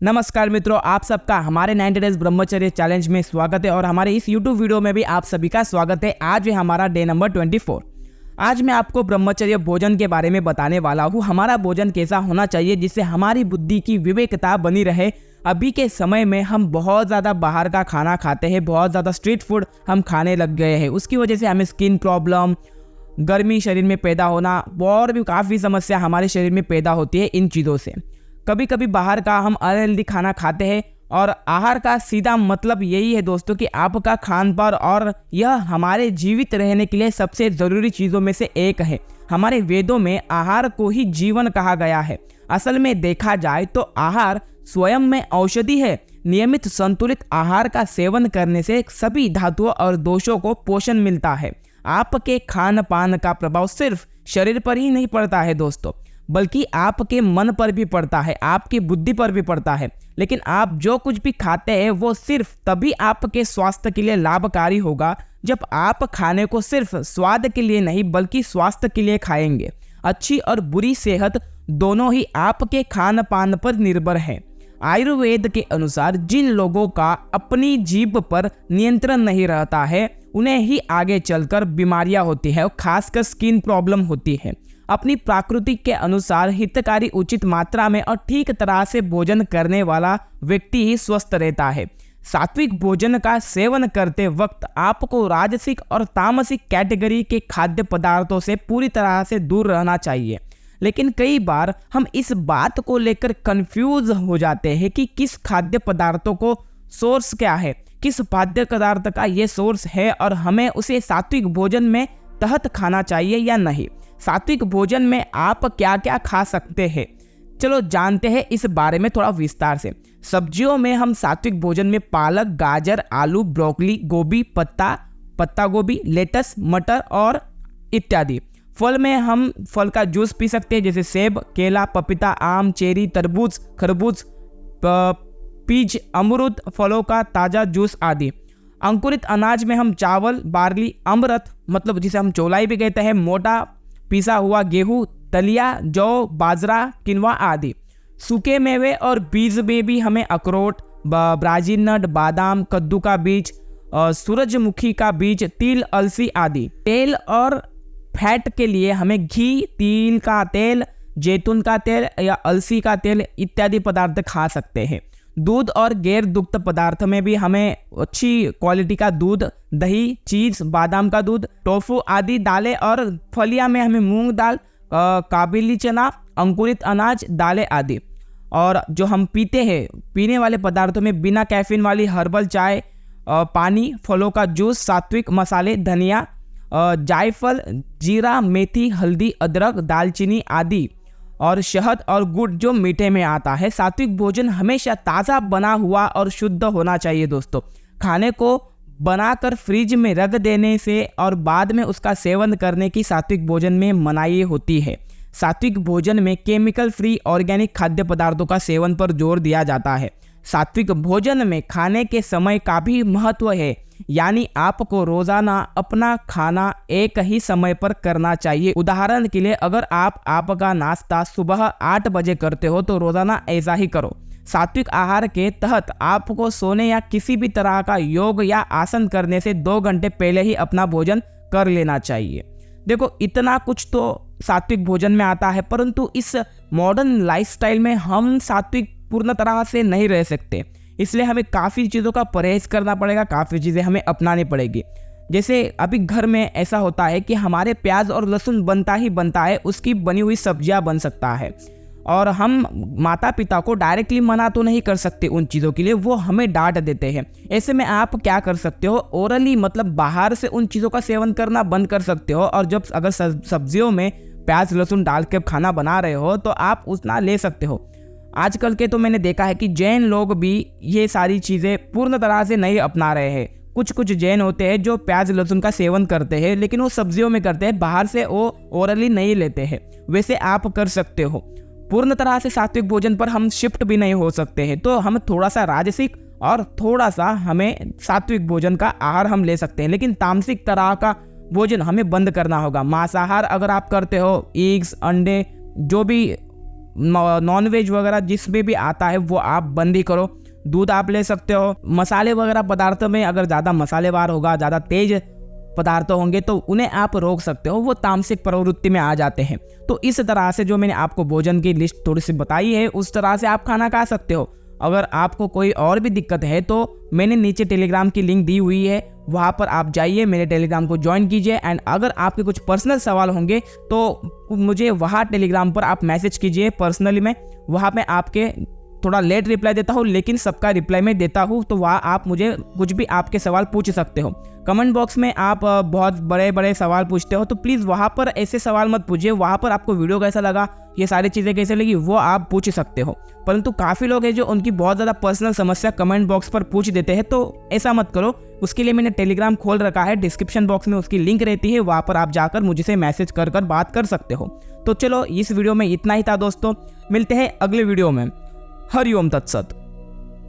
नमस्कार मित्रों, आप सबका हमारे 90 डेज ब्रह्मचर्य चैलेंज में स्वागत है और हमारे इस YouTube वीडियो में भी आप सभी का स्वागत है। आज है हमारा डे नंबर 24। आज मैं आपको ब्रह्मचर्य भोजन के बारे में बताने वाला हूँ। हमारा भोजन कैसा होना चाहिए जिससे हमारी बुद्धि की विवेकता बनी रहे। अभी के समय में हम बहुत ज़्यादा बाहर का खाना खाते हैं, बहुत ज़्यादा स्ट्रीट फूड हम खाने लग गए हैं। उसकी वजह से हमें स्किन प्रॉब्लम, गर्मी शरीर में पैदा होना और भी काफ़ी समस्या हमारे शरीर में पैदा होती है इन चीज़ों से। कभी कभी बाहर का हम अनहेल्दी खाना खाते हैं और आहार का सीधा मतलब यही है दोस्तों कि आपका खान पान, और यह हमारे जीवित रहने के लिए सबसे ज़रूरी चीज़ों में से एक है। हमारे वेदों में आहार को ही जीवन कहा गया है। असल में देखा जाए तो आहार स्वयं में औषधि है। नियमित संतुलित आहार का सेवन करने से सभी धातुओं और दोषों को पोषण मिलता है। आपके खान पान का प्रभाव सिर्फ शरीर पर ही नहीं पड़ता है दोस्तों, बल्कि आपके मन पर भी पड़ता है, आपकी बुद्धि पर भी पड़ता है। लेकिन आप जो कुछ भी खाते हैं वो सिर्फ तभी आपके स्वास्थ्य के लिए लाभकारी होगा जब आप खाने को सिर्फ स्वाद के लिए नहीं बल्कि स्वास्थ्य के लिए खाएंगे। अच्छी और बुरी सेहत दोनों ही आपके खान पान पर निर्भर है। आयुर्वेद के अनुसार जिन लोगों का अपनी जीभ पर नियंत्रण नहीं रहता है उन्हें ही आगे चलकर बीमारियां होती है और खासकर स्किन प्रॉब्लम होती है। अपनी प्रकृति के अनुसार हितकारी उचित मात्रा में और ठीक तरह से भोजन करने वाला व्यक्ति ही स्वस्थ रहता है। सात्विक भोजन का सेवन करते वक्त आपको राजसिक और तामसिक कैटेगरी के खाद्य पदार्थों से पूरी तरह से दूर रहना चाहिए। लेकिन कई बार हम इस बात को लेकर कंफ्यूज हो जाते हैं कि किस खाद्य पदार्थों को सोर्स क्या है, किस खाद्य पदार्थ का ये सोर्स है और हमें उसे सात्विक भोजन में तहत खाना चाहिए या नहीं। सात्विक भोजन में आप क्या क्या खा सकते हैं, चलो जानते हैं इस बारे में थोड़ा विस्तार से। सब्जियों में हम सात्विक भोजन में पालक, गाजर, आलू, ब्रोकली, गोभी, पत्ता गोभी, लेटस, मटर और इत्यादि। फल में हम फल का जूस पी सकते हैं जैसे सेब, केला, पपीता, आम, चेरी, तरबूज, खरबूज, पीच, अमरूद, फलों का ताज़ा जूस आदि। अंकुरित अनाज में हम चावल, बार्ली, अमरत मतलब जिसे हम चौलाई भी कहते हैं, मोटा पिसा हुआ गेहूं, दलिया, जौ, बाजरा, किनवा आदि। सूखे मेवे और बीज में भी हमें अखरोट, ब्राज़ील नट, बादाम, कद्दू का बीज, सूरजमुखी का बीज, तिल, अलसी आदि। तेल और फैट के लिए हमें घी, तिल का तेल, जैतून का तेल या अलसी का तेल इत्यादि पदार्थ खा सकते हैं। दूध और गैर दुग्ध पदार्थ में भी हमें अच्छी क्वालिटी का दूध, दही, चीज, बादाम का दूध, टोफू आदि दालें और फलियां में हमें मूंग दाल, काबुली चना, अंकुरित अनाज, दालें आदि। और जो हम पीते हैं, पीने वाले पदार्थों में बिना कैफीन वाली हर्बल चाय, पानी, फलों का जूस, सात्विक मसाले, धनिया, जायफल, जीरा, मेथी, हल्दी, अदरक, दालचीनी आदि और शहद और गुड़ जो मीठे में आता है। सात्विक भोजन हमेशा ताज़ा बना हुआ और शुद्ध होना चाहिए दोस्तों। खाने को बनाकर फ्रिज में रख देने से और बाद में उसका सेवन करने की सात्विक भोजन में मनाही होती है। सात्विक भोजन में केमिकल फ्री ऑर्गेनिक खाद्य पदार्थों का सेवन पर जोर दिया जाता है। सात्विक भोजन में खाने के समय का भी महत्व है, यानी आपको रोजाना अपना खाना एक ही समय पर करना चाहिए। उदाहरण के लिए अगर आप आपका नाश्ता सुबह 8 बजे करते हो तो रोजाना ऐसा ही करो। सात्विक आहार के तहत आपको सोने या किसी भी तरह का योग या आसन करने से 2 घंटे पहले ही अपना भोजन कर लेना चाहिए। देखो, इतना कुछ तो सात्विक भोजन में आता है, परंतु इस मॉडर्न लाइफस्टाइल में हम सात्विक पूर्ण तरह से नहीं रह सकते। इसलिए हमें काफ़ी चीज़ों का परहेज करना पड़ेगा, काफ़ी चीज़ें हमें अपनानी पड़ेगी। जैसे अभी घर में ऐसा होता है कि हमारे प्याज और लहसुन बनता ही बनता है, उसकी बनी हुई सब्जियां बन सकता है, और हम माता पिता को डायरेक्टली मना तो नहीं कर सकते उन चीज़ों के लिए, वो हमें डांट देते हैं। ऐसे में आप क्या कर सकते हो, ओरली मतलब बाहर से उन चीज़ों का सेवन करना बंद कर सकते हो। और जब अगर सब्जियों में प्याज लहसुन डाल के खाना बना रहे हो तो आप उतना ले सकते हो। आजकल के तो मैंने देखा है कि जैन लोग भी ये सारी चीज़ें पूर्ण तरह से नहीं अपना रहे हैं। कुछ जैन होते हैं जो प्याज लहसुन का सेवन करते हैं, लेकिन वो सब्जियों में करते हैं, बाहर से वो ओरली नहीं लेते हैं। वैसे आप कर सकते हो। पूर्ण तरह से सात्विक भोजन पर हम शिफ्ट भी नहीं हो सकते हैं, तो हम थोड़ा सा राजसिक और थोड़ा सा हमें सात्विक भोजन का आहार हम ले सकते हैं, लेकिन तामसिक तरह का भोजन हमें बंद करना होगा। मांसाहार अगर आप करते हो, एग्स, अंडे, जो भी नॉनवेज वगैरह जिसमें भी आता है वो आप बंद ही करो। दूध आप ले सकते हो। मसाले वगैरह पदार्थों में अगर ज़्यादा मसालेदार होगा, ज़्यादा तेज पदार्थ होंगे तो उन्हें आप रोक सकते हो, वो तामसिक प्रवृत्ति में आ जाते हैं। तो इस तरह से जो मैंने आपको भोजन की लिस्ट थोड़ी सी बताई है उस तरह से आप खाना खा सकते हो। अगर आपको कोई और भी दिक्कत है तो मैंने नीचे टेलीग्राम की लिंक दी हुई है, वहाँ पर आप जाइए, मेरे टेलीग्राम को ज्वाइन कीजिए। एंड अगर आपके कुछ पर्सनल सवाल होंगे तो मुझे वहाँ टेलीग्राम पर आप मैसेज कीजिए पर्सनली, मैं वहाँ पे आपके थोड़ा लेट रिप्लाई देता हूँ लेकिन सबका रिप्लाई मैं देता हूँ। तो वहाँ आप मुझे कुछ भी आपके सवाल पूछ सकते हो। कमेंट बॉक्स में आप बहुत बड़े बड़े सवाल पूछते हो तो प्लीज़ वहाँ पर ऐसे सवाल मत पूछिए। वहाँ पर आपको वीडियो कैसा लगा, ये सारी चीज़ें कैसे लगी वो आप पूछ सकते हो। परंतु काफ़ी लोग हैं जो उनकी बहुत ज़्यादा पर्सनल समस्या कमेंट बॉक्स पर पूछ देते हैं, तो ऐसा मत करो। उसके लिए मैंने टेलीग्राम खोल रखा है, डिस्क्रिप्शन बॉक्स में उसकी लिंक रहती है, वहाँ पर आप जाकर मुझसे मैसेज कर बात कर सकते हो। तो चलो इस वीडियो में इतना ही था दोस्तों, मिलते हैं अगले वीडियो में। हरि ओम तत्सत।